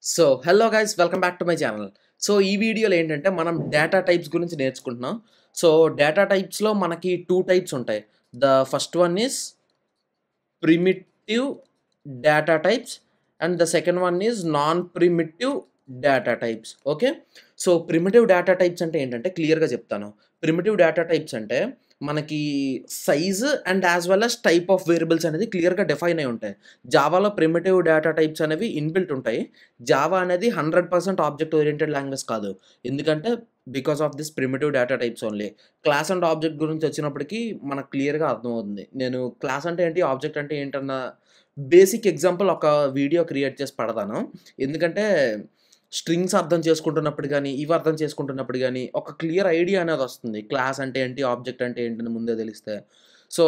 So hello guys, welcome back to my channel. So ఈ వీడియోలో ఏంటంటే మనం డేటా టైప్స్ గురించి నేర్చుకుంటున్నాం. సో డేటా టైప్స్లో మనకి టూ టైప్స్ ఉంటాయి. The first one is primitive data types and the second one is non primitive data types. Okay, so primitive data types అంటే ఏంటంటే క్లియర్గా చెప్తాను. ప్రిమిటివ్ డేటా టైప్స్ అంటే మనకి size and as well as type of variables అనేది క్లియర్గా define అయి ఉంటాయి. జావాలో ప్రిమిటివ్ డేటా టైప్స్ అనేవి ఇన్బిల్ట్ ఉంటాయి. జావా అనేది 100% ఆబ్జెక్ట్ ఓరియంటెడ్ లాంగ్వేజ్ కాదు. ఎందుకంటే because of this primitive data types only. Class and object గురించి వచ్చినప్పటికీ మనకు క్లియర్గా అర్థమవుతుంది. నేను క్లాస్ అంటే ఏంటి, ఆబ్జెక్ట్ అంటే ఏంటన్న బేసిక్ ఎగ్జాంపుల్ ఒక వీడియో క్రియేట్ చేసి పెడతాను. ఎందుకంటే స్ట్రింగ్స్ అర్థం చేసుకుంటున్నప్పుడు గానీ, ఇవి అర్థం చేసుకుంటున్నప్పుడు గానీ, ఒక క్లియర్ ఐడియా అనేది వస్తుంది. క్లాస్ అంటే ఏంటి, ఆబ్జెక్ట్ అంటే ఏంటని ముందే తెలిస్తే. సో,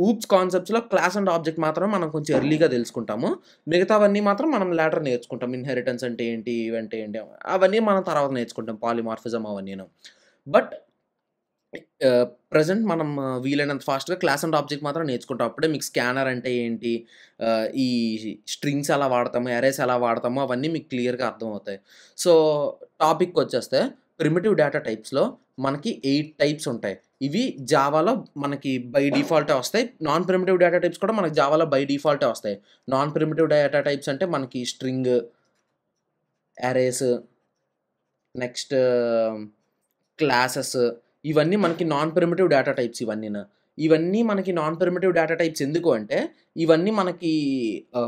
ఊప్స్ కాన్సెప్ట్స్‌లో క్లాస్ అండ్ ఆబ్జెక్ట్ మాత్రం మనం కొంచెం ఎర్లీగా తెలుసుకుంటాము. మిగతావన్నీ మాత్రం మనం లేటర్ నేర్చుకుంటాం. ఇన్హెరిటెన్స్ అంటే ఏంటి, ఇవంటే ఏంటి, అవన్నీ మనం తర్వాత నేర్చుకుంటాం. పాలిమార్ఫిజం అవన్నీను. బట్ ప్రెజెంట్ మనం వీలైనంత ఫాస్ట్‌గా క్లాస్ అండ్ ఆబ్జెక్ట్ మాత్రం నేర్చుకుంటాం. అప్పుడే మీకు స్కానర్ అంటే ఏంటి, ఈ స్ట్రింగ్స్ ఎలా వాడతాము, అరేస్ ఎలా వాడతాము అవన్నీ మీకు క్లియర్‌గా అర్థమవుతాయి. సో, టాపిక్‌కొచ్చేస్తే ప్రిమిటివ్ డేటా టైప్స్‌లో మనకి 8 టైప్స్ ఉంటాయి. ఇవి జావాలో మనకి బై డిఫాల్టే వస్తాయి. నాన్ ప్రిమిటివ్ డేటా టైప్స్ కూడా మనకి జావాలో బై డిఫాల్టే వస్తాయి. నాన్ ప్రిమిటివ్ డేటా టైప్స్ అంటే మనకి స్ట్రింగ్, అరేస్, నెక్స్ట్ క్లాసెస్, ఇవన్నీ మనకి నాన్ ప్రిమిటివ్ డేటా టైప్స్ ఇవన్నీను. ఇవన్నీ మనకి నాన్ ప్రిమిటివ్ డేటా టైప్స్ ఎందుకు అంటే, ఇవన్నీ మనకి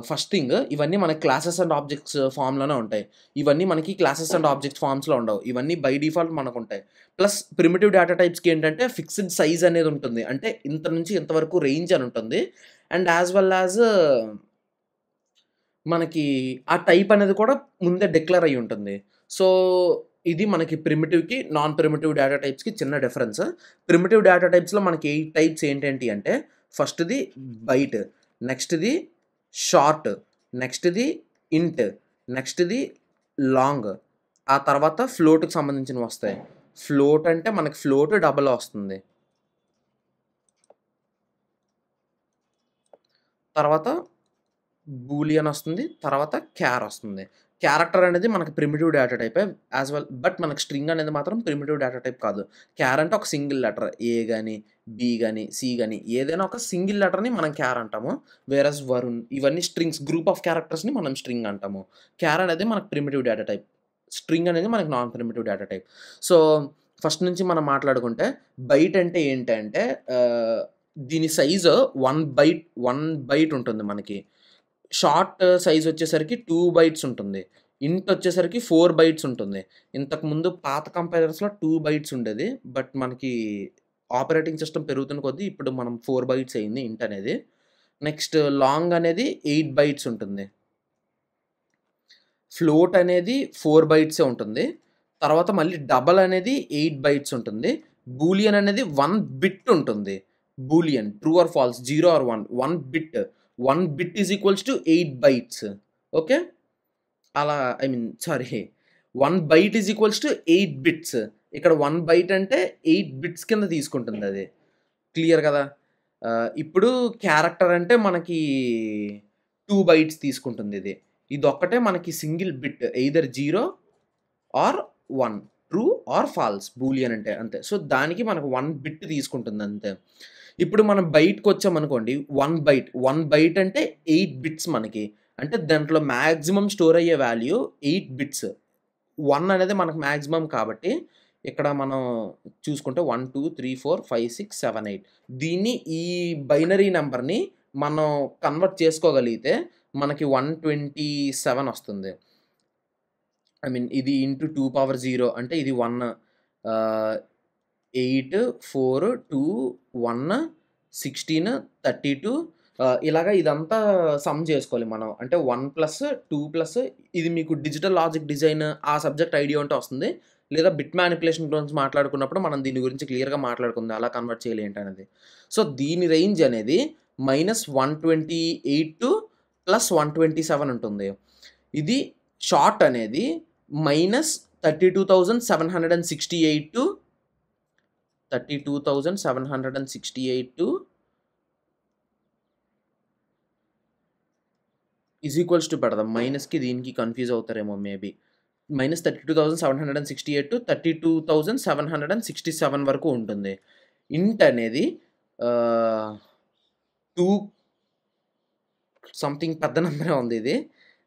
ఫస్ట్ థింగ్ ఇవన్నీ మనకి క్లాసెస్ అండ్ ఆబ్జెక్ట్స్ ఫార్మ్‌లోనే ఉంటాయి. ఇవన్నీ మనకి క్లాసెస్ అండ్ ఆబ్జెక్ట్స్ ఫార్మ్స్‌లో ఉండవు. ఇవన్నీ బై డిఫాల్ట్ మనకుంటాయి. ప్లస్ ప్రిమిటివ్ డేటా టైప్స్‌కి ఏంటంటే ఫిక్స్డ్ సైజ్ అనేది ఉంటుంది. అంటే ఇంత నుంచి ఇంత వరకు రేంజ్ అని ఉంటుంది. అండ్ యాస్ వెల్ యాస్ మనకి ఆ టైప్ అనేది కూడా ముందే డిక్లేర్ అయ్యి ఉంటుంది. సో, ఇది మనకి ప్రిమిటివ్‌కి, నాన్ ప్రిమిటివ్ డేటా టైప్స్‌కి చిన్న డిఫరెన్స్. ప్రిమిటివ్ డేటా టైప్స్‌లో మనకి 8 టైప్స్ ఏంటేంటి అంటే, ఫస్ట్‌ది బైట్, నెక్స్ట్‌ది షార్ట్, నెక్స్ట్‌ది ఇంట్, నెక్స్ట్‌ది లాంగ్, ఆ తర్వాత ఫ్లోట్‌కి సంబంధించినవొస్తాయి. ఫ్లోట్ అంటే మనకి ఫ్లోట్ డబల్ వస్తుంది. తర్వాత బూలియన్ వస్తుంది. తర్వాత క్యార్ వస్తుంది. క్యారెక్టర్ అనేది మనకి ప్రిమిటివ్ డేటా టైపే యాస్ వెల్. బట్ మనకి స్ట్రింగ్ అనేది మాత్రం ప్రిమిటివ్ డేటా టైప్ కాదు. క్యార్ అంటే ఒక సింగిల్ లెటర్ ఏ గాని, బి గాని, సి గాని ఏదైనా ఒక సింగిల్ లెటర్‌ని మనం క్యార్ అంటాము. వేరస్ వరుణ్ ఇవన్నీ స్ట్రింగ్స్, గ్రూప్ ఆఫ్ క్యారెక్టర్స్‌ని మనం స్ట్రింగ్ అంటాము. క్యార్ అనేది మనకు ప్రిమిటివ్ డేటా టైప్. స్ట్రింగ్ అనేది మనకి non primitive data type. So, first నుంచి మనం మాట్లాడుకుంటే బైట్ అంటే ఏంటంటే ఆహ్, దీని సైజ్ 1 బైట్ ఉంటుంది మనకి. షార్ట్ సైజ్ వచ్చేసరికి 2 బైట్స్ ఉంటుంది. ఇంట్ వచ్చేసరికి 4 బైట్స్ ఉంటుంది. ఇంతకుముందు పాత కంపైలర్స్‌లో 2 బైట్స్ ఉండేది. బట్ మనకి ఆపరేటింగ్ సిస్టమ్ పెరుగుతున్న కొద్దీ ఇప్పుడు మనం 4 బైట్స్ అయింది ఇంట్ అనేది. నెక్స్ట్ లాంగ్ అనేది 8 బైట్స్ ఉంటుంది. ఫ్లోట్ అనేది 4 బైట్సే ఉంటుంది. తర్వాత మళ్ళీ డబల్ అనేది 8 బైట్స్ ఉంటుంది. బూలియన్ అనేది 1 బిట్ ఉంటుంది. Boolean true or false, 0 or 1, 1 bit. 1 bit is equals to 8 bytes. Okay. అలా I mean sorry, 1 byte is equals to 8 bits. ఇక్కడ 1 బైట్ అంటే 8 బిట్స్ కింద తీసుకుంటుందది. క్లియర్ కదా! ఇప్పుడు క్యారెక్టర్ అంటే మనకి 2 బైట్స్ తీసుకుంటుందిది. ఇదొక్కటే మనకి single bit either 0 or 1, true or false Boolean అంటే అంతే. సో, దానికి మనకు 1 బిట్ తీసుకుంటుందంతే. ఇప్పుడు మనం బైట్‌కొచ్చామనుకోండి, 1 బైట్ అంటే 8 బిట్స్ మనకి. అంటే దాంట్లో మాక్సిమం స్టోర్ అయ్యే వాల్యూ 8 బిట్స్. 1 అనేది మనకు మాక్సిమం కాబట్టి, ఇక్కడ మనం చూసుకుంటే 1, 2, 3, 4, 5, 6, 7, 8 దీన్ని ఈ బైనరీ నంబర్‌ని మనం కన్వర్ట్ చేసుకోగలిగితే మనకి 127 వస్తుంది. ఐ మీన్ ఇది ఇంటూ 2 పవర్ 0 అంటే ఇది 1, 8, 4, 2, 1, 16, 32, ఇలాగ ఇదంతా సమ్ చేసుకోవాలి మనం. అంటే 1 ప్లస్ 2 ప్లస్ ఇది మీకు డిజిటల్ లాజిక్ డిజైన్ ఆ సబ్జెక్ట్ ఐడియా ఉంటే వస్తుంది. లేదా బిట్ మ్యానిప్యులేషన్ గురించి మాట్లాడుకున్నప్పుడు మనం దీని గురించి క్లియర్‌గా మాట్లాడుకుందాం. ఎలా కన్వర్ట్ చేయాలి ఏంటనేది. సో, దీని రేంజ్ అనేది -128 టు +127 ఉంటుంది. ఇది షార్ట్ అనేది -32,768 to 32,768 to is equals to పెడదాం. మైనస్‌కి దీనికి కన్‌ఫ్యూజ్ అవుతారేమో మేబీ. -32,768 టు 32,767 వరకు ఉంటుంది. ఇంట్ అనేది 2 సంథింగ్ పెద్ద నంబరే ఉంది ఇది.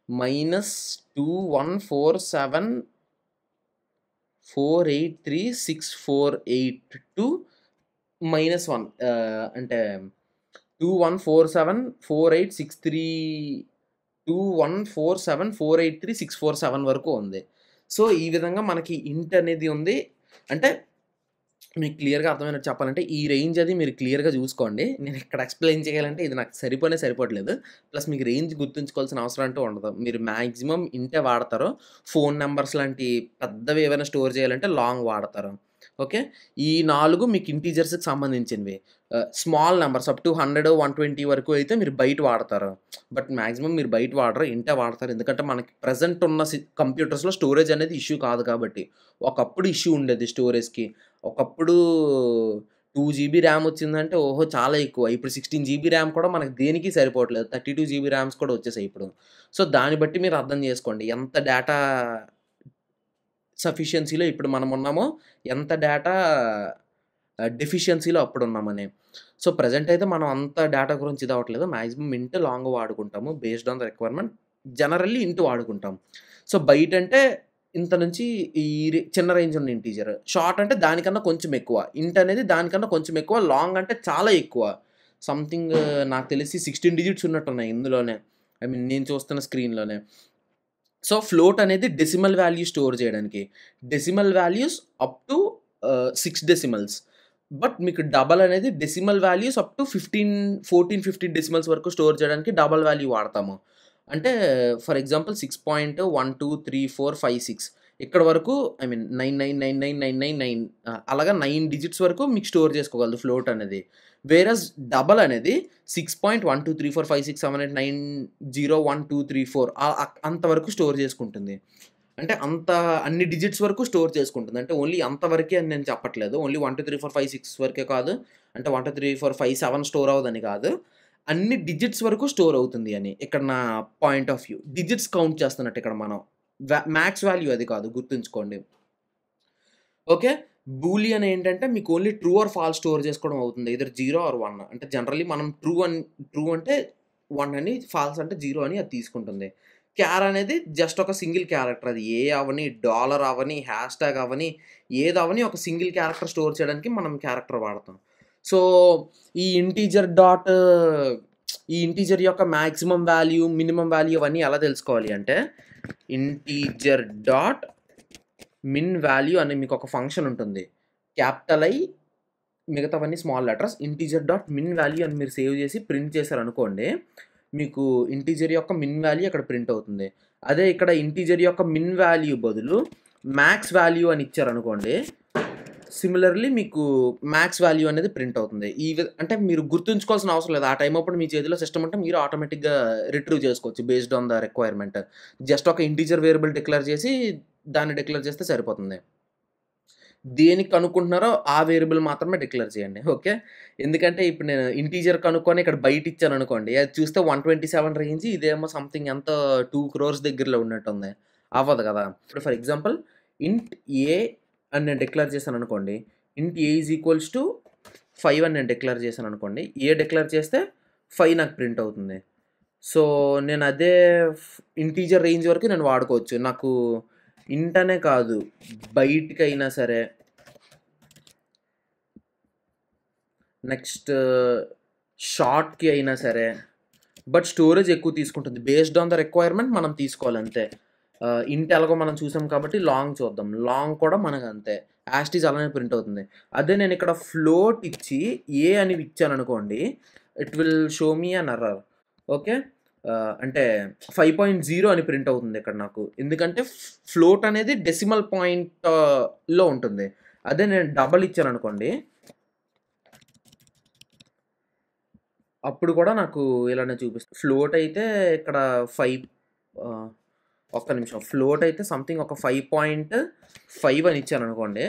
-21474836482 -1 అంటే 21474863 వరకు ఉంది. సో, ఈ విధంగా మనకి ఇంట్ అనేది ఉంది. అంటే మీకు క్లియర్‌గా అర్థమైనట్టు చెప్పాలంటే ఈ రేంజ్ అది మీరు క్లియర్‌గా చూసుకోండి. నేను ఇక్కడ ఎక్స్‌ప్లెయిన్ చేయాలంటే ఇది నాకు సరిపోవట్లేదు. ప్లస్ మీకు రేంజ్ గుర్తుంచుకోవాల్సిన అవసరం అంటూ ఉండదు. మీరు మాక్సిమం ఇంటే వాడతారు. ఫోన్ నంబర్స్ లాంటి పెద్దవి ఏవైనా స్టోర్ చేయాలంటే లాంగ్ వాడతారు. ఓకే. ఈ 4 మీకు ఇంటీజర్స్‌కి సంబంధించినవి. స్మాల్ నంబర్స్ అప్ టు 100, 120 వరకు అయితే మీరు బయట వాడతారు. బట్ మాక్సిమం మీరు బయట వాడరు. ఇంటే వాడతారు. ఎందుకంటే మనకి ప్రెజెంట్ ఉన్న కంప్యూటర్స్‌లో స్టోరేజ్ అనేది ఇష్యూ కాదు కాబట్టి. ఒకప్పుడు ఇష్యూ ఉండేది స్టోరేజ్‌కి. ఒకప్పుడు 2 జీబీ ర్యామ్ వచ్చిందంటే ఓహో! చాలా ఎక్కువ. ఇప్పుడు 16 జీబీ ర్యామ్ కూడా మనకు దేనికి సరిపోవట్లేదు. 32 జీబీ ర్యామ్స్ కూడా వచ్చేసాయి ఇప్పుడు. సో, దాన్ని బట్టి మీరు అర్థం చేసుకోండి. ఎంత డేటా సఫిషియన్సీలో ఇప్పుడు మనమున్నామో, ఎంత డేటా డెఫిషియన్సీలో అప్పుడున్నామని. సో, ప్రెజెంట్ అయితే మనం అంత డేటా గురించి ఇదవ్వట్లేదు. మాక్సిమం ఇంట్ లాంగ్ వాడుకుంటాము. Based on the requirement generally int వాడుకుంటాం. సో, బయటంటే ఇంత నుంచి ఈ చిన్న రేంజ్ ఉన్న ఇంటీజర్. షార్ట్ అంటే దానికన్నా కొంచెం ఎక్కువ. ఇంట్ అనేది దానికన్నా కొంచెం ఎక్కువ. లాంగ్ అంటే చాలా ఎక్కువ. సంథింగ్ నాకు తెలిసి 16 డిజిట్స్ ఉన్నట్టున్నాయి ఇందులోనే. ఐ మీన్ నేను చూస్తున్న స్క్రీన్‌లోనే. సో, ఫ్లోట్ అనేది డెసిమల్ వాల్యూ స్టోర్ చేయడానికి. Decimal values up to 6 decimals. But మీకు డబల్ అనేది decimal values up to 14, 15 decimals వరకు స్టోర్ చేయడానికి డబల్ వాల్యూ వాడతాము. అంటే ఫర్ ఎగ్జాంపుల్ 6.123456 ఇక్కడ వరకు ఐ మీన్ 99999999 అలాగా 9 డిజిట్స్ వరకు మీకు స్టోర్ చేసుకోగలదు ఫ్లోట్ అనేది. వేరస్ డబల్ అనేది 6.12345678901234 అంతవరకు స్టోర్ చేసుకుంటుంది. అంటే అన్ని డిజిట్స్ వరకు స్టోర్ చేసుకుంటుంది. అంటే ఓన్లీ అంతవరకే అని నేను చెప్పట్లేదు. ఓన్లీ 1, 2, 3, 4, 5, 6 వరకే కాదు. అంటే 1, 2, 3, 4, 5, 7 స్టోర్ అవ్వదని కాదు. అన్ని డిజిట్స్ వరకు స్టోర్ అవుతుంది అని. ఇక్కడ నా point of view. Digits count చేస్తున్నట్టు ఇక్కడ మనం. మ్యాక్స్ వాల్యూ అది కాదు గుర్తుంచుకోండి. ఓకే. బూలియన్ ఏంటంటే మీకు only true or false store చేసుకోవడం అవుతుంది. ఎయిదర్ 0 ఆర్ 1 అంటే జనరల్లీ మనం ట్రూ అంటే 1 అని, ఫాల్స్ అంటే 0 అని అది తీసుకుంటుంది. క్యార్ అనేది జస్ట్ ఒక సింగిల్ క్యారెక్టర్. అది ఏ అవని, డాలర్ అవని, హ్యాష్‌ట్యాగ్ అవని, ఏదవని ఒక సింగిల్ క్యారెక్టర్ స్టోర్ చేయడానికి మనం క్యారెక్టర్ వాడతాం. సో, ఈ ఇంటీజర్ యొక్క మాక్సిమం వాల్యూ, మినిమమ్ వాల్యూ అవన్నీ ఎలా తెలుసుకోవాలి అంటే ఇంటీజర్ డాట్ మిన్ వాల్యూ అని మీకు ఒక ఫంక్షన్ ఉంటుంది. క్యాపిటల్ ఐ మిగతావన్నీ small letters. Integer dot min value అని మీరు సేవ్ చేసి ప్రింట్ చేశారనుకోండి. మీకు ఇంటీజర్ యొక్క మిన్ వాల్యూ అక్కడ ప్రింట్ అవుతుంది. అదే ఇక్కడ ఇంటీజర్ యొక్క మిన్ వాల్యూ బదులు మ్యాక్స్ వాల్యూ అని ఇచ్చారనుకోండి. సిమిలర్‌లీ మీకు మ్యాక్స్ వాల్యూ అనేది ప్రింట్ అవుతుంది. అంటే మీరు గుర్తుంచుకోవాల్సిన అవసరం లేదు. ఆ టైం అప్పుడు మీ చేతిలో సిస్టమ్ ఉంటే మీరు ఆటోమేటిక్‌గా రిట్రీవ్ చేసుకోవచ్చు based on the requirement. Just ఒక ఇంటీజర్ వేరియబుల్ డిక్లేర్ చేసి దాన్ని డిక్లేర్ చేస్తే సరిపోతుంది. దేనికి కనుక్కుంటున్నారో ఆ వేరియబుల్ మాత్రమే డిక్లేర్ చేయండి. ఓకే. ఎందుకంటే ఇప్పుడు నేను ఇంటీజర్ కనుక్కొని ఇక్కడ బయట ఇచ్చాననుకోండి. అది చూస్తే 127 రేంజ్ ఇదేమో సంథింగ్ ఎంతో 2 క్రోర్స్ దగ్గరలో ఉన్నట్టుంది. అవ్వదు కదా! ఇప్పుడు ఫర్ ఎగ్జాంపుల్ ఇంట్ ఏ అని నేను డిక్లేర్ చేశాననుకోండి. ఇంట్ ఏ ఈజ్ ఈక్వల్స్ టు 5 అని నేను డిక్లేర్ చేశాననుకోండి. ఏ డిక్లేర్ చేస్తే 5 నాకు ప్రింట్ అవుతుంది. సో, నేను అదే ఇంటీజర్ రేంజ్ వరకు నేను వాడుకోవచ్చు. నాకు ఇంట్ అనే కాదు బయటికైనా సరే. నెక్స్ట్ షార్ట్‌కి అయినా సరే. బట్ స్టోరేజ్ ఎక్కువ తీసుకుంటుంది. బేస్డ్ ఆన్ ద రిక్వైర్మెంట్ మనం తీసుకోవాలి అంతే. ఇంట్ ఎలాగో మనం చూసాం కాబట్టి లాంగ్ చూద్దాం. లాంగ్ కూడా మనకంతే. యాజ్ ఇట్ ఈజ్ అలానే ప్రింట్ అవుతుంది. అదే నేను ఇక్కడ ఫ్లోట్ ఇచ్చి ఏ అని ఇచ్చాననుకోండి. It will show me an error. Okay. అంటే 5.0 అని ప్రింట్ అవుతుంది ఇక్కడ నాకు. ఎందుకంటే ఫ్లోట్ అనేది డెసిమల్ పాయింట్‌లో ఉంటుంది. అదే నేను డబల్ ఇచ్చాననుకోండి. అప్పుడు కూడా నాకు ఇలానే చూపిస్తుంది. ఫ్లోట్ అయితే ఇక్కడ 5 ఒక్క నిమిషం. ఫ్లోట్ అయితే సంథింగ్ ఒక 5.5 అని ఇచ్చాననుకోండి.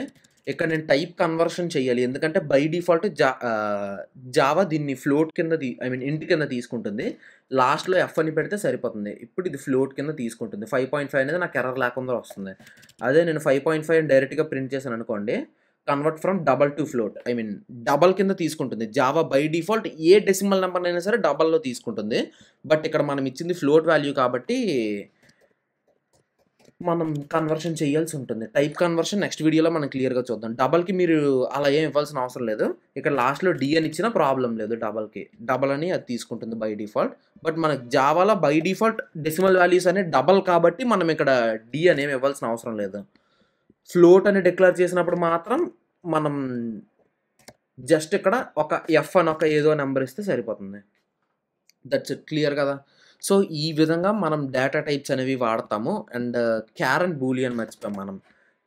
ఇక్కడ నేను టైప్ కన్వర్షన్ చేయాలి. ఎందుకంటే బై డిఫాల్ట్ జావా దీన్ని ఫ్లోట్ కింద ఇంట్ కింద తీసుకుంటుంది. లాస్ట్‌లో ఎఫ్ అని పెడితే సరిపోతుంది. ఇప్పుడు ఇది ఫ్లోట్ కింద తీసుకుంటుంది. 5.5 అనేది నాకు ఎర్రర్ లేకుండా వస్తుంది. అదే నేను 5.5 అని డైరెక్ట్‌గా ప్రింట్ చేశాననుకోండి, convert from double to float double కింద తీసుకుంటుంది. జావా బై డిఫాల్ట్ ఏ డెసిమల్ నంబర్‌నైనా సరే డబల్‌లో తీసుకుంటుంది. బట్ ఇక్కడ మనం ఇచ్చింది ఫ్లోట్ వాల్యూ కాబట్టి మనం కన్వర్షన్ చేయాల్సి ఉంటుంది. టైప్ కన్వర్షన్ నెక్స్ట్ వీడియోలో మనం క్లియర్‌గా చూద్దాం. డబల్‌కి మీరు అలా ఏం ఇవ్వాల్సిన అవసరం లేదు. ఇక్కడ లాస్ట్‌లో డి అని ఇచ్చినా ప్రాబ్లమ్ లేదు డబల్‌కి. డబల్ అని అది తీసుకుంటుంది బై డిఫాల్ట్. బట్ మనకు జావాలో బై డిఫాల్ట్ డెసిమల్ వాల్యూస్ అనేవి డబల్ కాబట్టి మనం ఇక్కడ డి అనేమి ఇవ్వాల్సిన అవసరం లేదు. ఫ్లోట్ అని డిక్లేర్ చేసినప్పుడు మాత్రం మనం జస్ట్ ఇక్కడ ఒక ఎఫ్ అని ఒక ఏదో నెంబర్ ఇస్తే సరిపోతుంది. That's it. క్లియర్ కదా? సో ఈ విధంగా మనం డేటా టైప్స్ అనేవి వాడతాము. అండ్ క్యార్ అండ్ బూలియన్ మర్చిపోయాం మనం.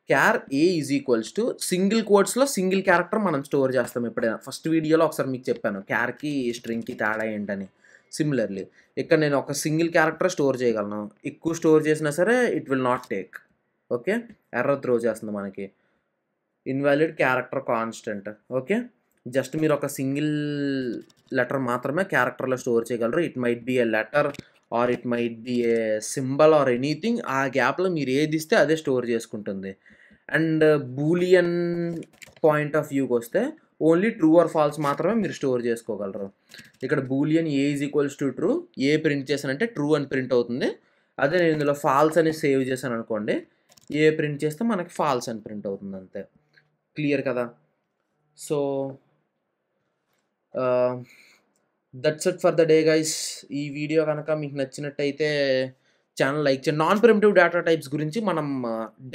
Char a is equals to single కోట్స్‌లో సింగిల్ క్యారెక్టర్ మనం స్టోర్ చేస్తాం ఎప్పుడైనా. ఫస్ట్ వీడియోలో ఒకసారి మీకు చెప్పాను క్యార్‌కి స్ట్రింగ్‌కి తేడా ఏంటని. సిమిలర్లీ ఇక్కడ నేను ఒక సింగిల్ క్యారెక్టర్ స్టోర్ చేయగలను. ఎక్కువ స్టోర్ చేసినా సరే it will not take. Okay, error throw చేస్తుంది మనకి. Invalid character constant. Okay, just మీరు ఒక సింగిల్ లెటర్ మాత్రమే క్యారెక్టర్లో స్టోర్ చేయగలరు. It might be a letter or it might be a symbol or anything. ఆ గ్యాప్లో మీరు ఏది ఇస్తే అదే స్టోర్ చేసుకుంటుంది. అండ్ బూలియన్ పాయింట్ ఆఫ్ వ్యూకి వస్తే ఓన్లీ ట్రూ ఆర్ ఫాల్స్ మాత్రమే మీరు స్టోర్ చేసుకోగలరు. ఇక్కడ Boolean A is equals to true, A print చేశానంటే ట్రూ అని ప్రింట్ అవుతుంది. అదే నేను ఇందులో ఫాల్స్ అని సేవ్ చేశాను అనుకోండి, ఏ ప్రింట్ చేస్తే మనకి ఫాల్స్ అని ప్రింట్ అవుతుంది అంతే. క్లియర్ కదా? So that's it for the day guys. ఈ వీడియో కనుక మీకు నచ్చినట్టయితే ఛానల్ లైక్ చేయండి. నాన్ ప్రిమిటివ్ డేటా టైప్స్ గురించి మనం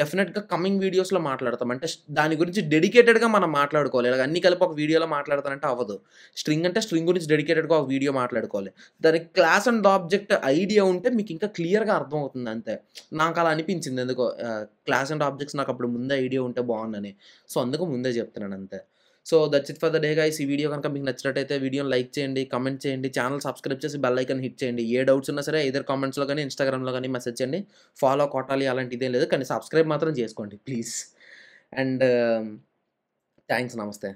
డెఫినెట్గా కమింగ్ వీడియోస్లో మాట్లాడతాం. అంటే దాని గురించి డెడికేటెడ్గా మనం మాట్లాడుకోవాలి. ఇలాగ అన్ని కలిపి ఒక వీడియోలో మాట్లాడతానంటే అవ్వదు. స్ట్రింగ్ అంటే స్ట్రింగ్ గురించి డెడికేటెడ్గా ఒక వీడియో మాట్లాడుకోవాలి. దానికి క్లాస్ అండ్ ఆబ్జెక్ట్ ఐడియా ఉంటే మీకు ఇంకా క్లియర్గా అర్థమవుతుంది అంతే. నాకు అలా అనిపించింది ఎందుకో. క్లాస్ అండ్ ఆబ్జెక్ట్స్ నాకు అప్పుడు ముందే ఐడియా ఉంటే బాగుందని. సో అందుకు ముందే చెప్తున్నాను అంతే. So that's it for the day guys. ఈ వీడియో కనుక మీకు నచ్చినట్టయితే వీడియోని లైక్ చేయండి, కమెంట్ చేయండి, ఛానల్ సబ్స్క్రైబ్ చేసి బెల్ ఐకాన్ హిట్ చేయండి. ఏ డౌట్స్ ఉన్నా సరే either కామెంట్స్‌లో కానీ, ఇన్‌స్టాగ్రామ్‌లో కానీ మెసేజ్ చేయండి. ఫాలో కొట్టాలి అలాంటిదేం లేదు. కానీ సబ్స్క్రైబ్ మాత్రం చేసుకోండి ప్లీజ్. And thanks. నమస్తే.